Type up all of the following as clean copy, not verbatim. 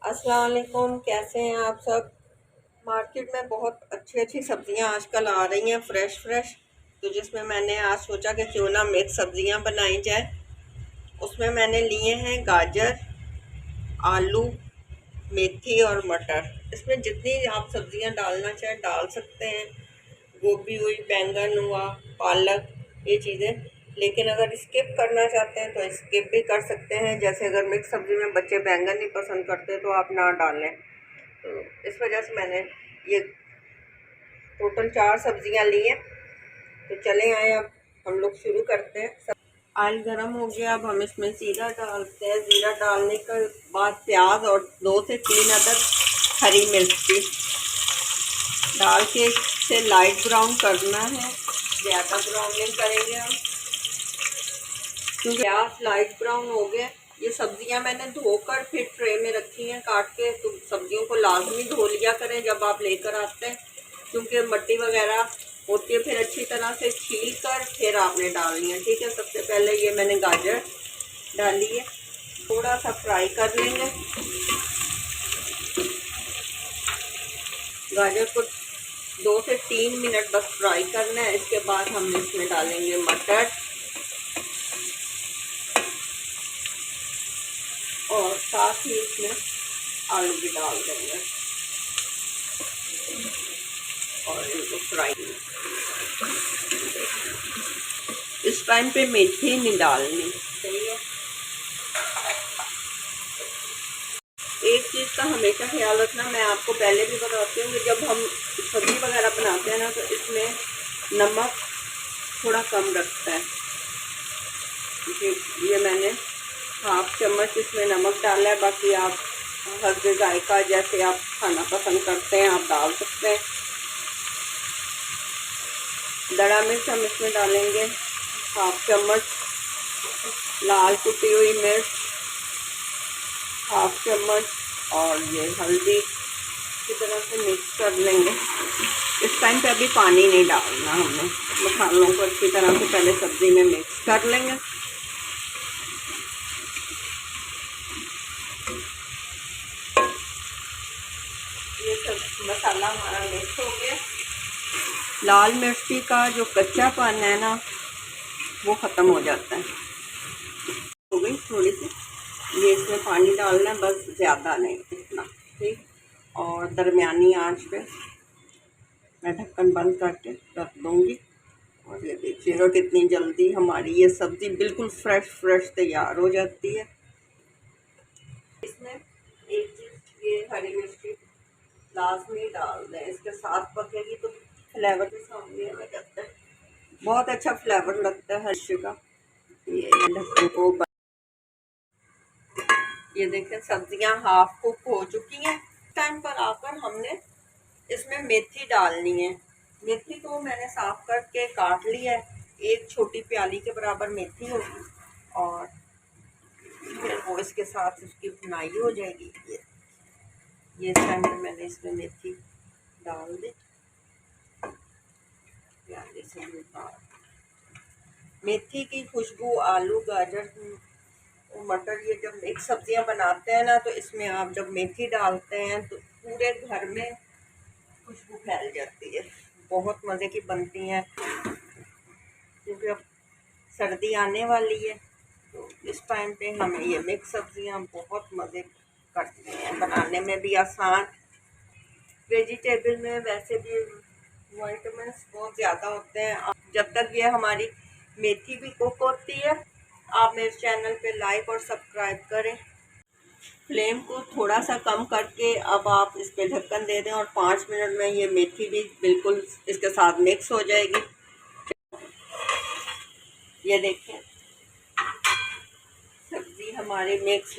अस्सलाम वालेकुम, कैसे हैं आप सब। मार्केट में बहुत अच्छी अच्छी सब्जियां आजकल आ रही हैं, फ्रेश फ्रेश। तो जिसमें मैंने आज सोचा कि क्यों ना मिक्स सब्जियां बनाई जाए। उसमें मैंने लिए हैं गाजर, आलू, मेथी और मटर। इसमें जितनी आप सब्जियां डालना चाहें डाल सकते हैं। गोभी हुई, बैंगन हुआ, पालक, ये चीज़ें। लेकिन अगर स्किप करना चाहते हैं तो स्किप भी कर सकते हैं। जैसे अगर मिक्स सब्जी में बच्चे बैंगन नहीं पसंद करते तो आप ना डालें। तो इस वजह से मैंने ये टोटल 4 सब्जियां ली हैं। तो चले आए, अब हम लोग शुरू करते हैं। ऑयल गरम हो गया, अब हम इसमें जीरा डालते हैं। जीरा डालने के बाद प्याज और 2 से 3 अदद हरी मिर्ची डाल के इसे लाइट ब्राउन करना है। ज़्यादा ब्राउन नहीं करेंगे हम, क्योंकि प्याज लाइट ब्राउन हो गए। ये सब्जियां मैंने धोकर फिर ट्रे में रखी हैं काट के। तो सब्जियों को लाजमी धो लिया करें जब आप लेकर आते हैं, क्योंकि मट्टी वगैरह होती है। फिर अच्छी तरह से छील कर फिर आपने डालनी है, ठीक है। सबसे पहले ये मैंने गाजर डाली है, थोड़ा सा फ्राई कर लेंगे गाजर को। 2 से 3 मिनट बस फ्राई करना है। इसके बाद हम इसमें डालेंगे मटर और साथ ही इसमें आलू भी डाल देंगे और इनको फ्राई। इस टाइम पे मेथी नहीं डालनी, सही है। एक चीज़ का हमेशा ख्याल रखना, मैं आपको पहले भी बताती हूँ कि जब हम सब्ज़ी वगैरह बनाते हैं ना तो इसमें नमक थोड़ा कम रखता है। ये मैंने 1/2 चम्मच इसमें नमक डाला है। बाकी आप हल्के जायका जैसे आप खाना पसंद करते हैं आप डाल सकते हैं। दड़ा मिर्च हम इसमें डालेंगे 1/2 चम्मच, लाल कुटी हुई मिर्च 1/2 चम्मच, और ये हल्दी की तरह से मिक्स कर लेंगे। इस टाइम पे अभी पानी नहीं डालना हमने। मसालों को अच्छी तरह से पहले सब्जी में मिक्स कर लेंगे। ये सब मसाला हमारा मिक्स हो गया। लाल मिर्ची का जो कच्चापन है ना वो ख़त्म हो जाता है। हो गई थोड़ी सी, ये इसमें पानी डालना है, बस ज़्यादा नहीं, इतना, ठीक। और दरमियानी आंच पे मैं ढक्कन बंद करके रख दूँगी। और ये देखिएगा कितनी जल्दी हमारी ये सब्ज़ी बिल्कुल फ्रेश फ्रेश तैयार हो जाती है। इसमें एक चीज़, ये हरी मिर्ची लाजमी डाल दें, इसके साथ पकेगी तो फ्लेवर के सामने आ जाता है। बहुत अच्छा फ्लेवर लगता है हर्ष का। ये ढक्कन को ये देखें सब्जियां हाफ कुक हो चुकी हैं। टाइम पर आकर हमने इसमें मेथी डालनी है। मेथी को मैंने साफ करके काट लिया है, एक छोटी प्याली के बराबर मेथी होगी। और फिर वो इसके साथ उसकी भुनाई हो जाएगी। ये इस टाइम पर मैंने इसमें मेथी डाल दी। प्याली से मेथी की खुशबू, आलू, गाजर, मटर, ये जब मिक्स सब्जियां बनाते हैं ना तो इसमें आप जब मेथी डालते हैं तो पूरे घर में खुशबू फैल जाती है। बहुत मज़े की बनती हैं, क्योंकि अब सर्दी आने वाली है। तो इस टाइम पे हमें ये मिक्स सब्जियां बहुत मज़े करती हैं, बनाने में भी आसान। वेजिटेबल में वैसे भी विटामिन्स बहुत ज़्यादा होते हैं। जब तक ये हमारी मेथी भी कुक होती है, आप मेरे चैनल पे लाइक और सब्सक्राइब करें। फ्लेम को थोड़ा सा कम करके अब आप इस पे ढक्कन दे दें और 5 मिनट में ये मेथी भी बिल्कुल इसके साथ मिक्स हो जाएगी। ये देखें सब्जी हमारी मिक्स,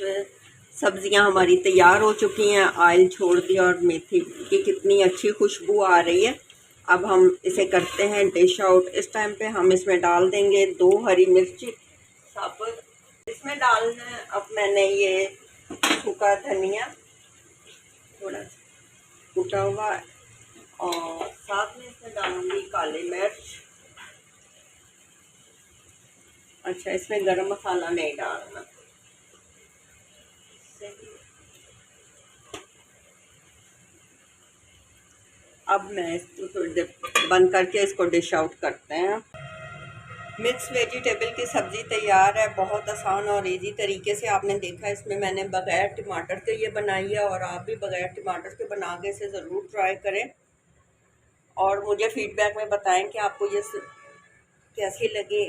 सब्जियां हमारी तैयार हो चुकी हैं। ऑयल छोड़ दिया और मेथी की कितनी अच्छी खुशबू आ रही है। अब हम इसे करते हैं डिश आउट। इस टाइम पे हम इसमें डाल देंगे 2 हरी मिर्ची साबुत। इसमें डालना है अब मैंने ये सूखा धनिया थोड़ा कूटा हुआ, और साथ में इसमें डालूंगी काली मिर्च। अच्छा, इसमें गरम मसाला नहीं डालना, सही। 1 चम्मच इसमें गरम मसाला डाल देंगे, 1 चम्मच इसमें धनिया पाउडर, 1 चम्मच इसमें जीरा पाउडर, 1 चम्मच इसमें धनिया पाउडर, 1 चम्मच इसमें अब मैं इसको थोड़ी देर बंद करके इसको डिश आउट करते हैं। मिक्स वेजिटेबल की सब्ज़ी तैयार है, बहुत आसान और इजी तरीके से। आपने देखा इसमें मैंने बग़ैर टमाटर के ये बनाई है, और आप भी बग़ैर टमाटर के बना के इसे ज़रूर ट्राई करें और मुझे फीडबैक में बताएं कि आपको ये कैसी लगी।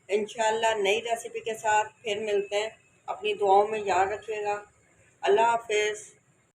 इंशाल्लाह नई रेसिपी के साथ फिर मिलते हैं। अपनी दुआओं में याद रखिएगा। अल्लाह हाफिज़।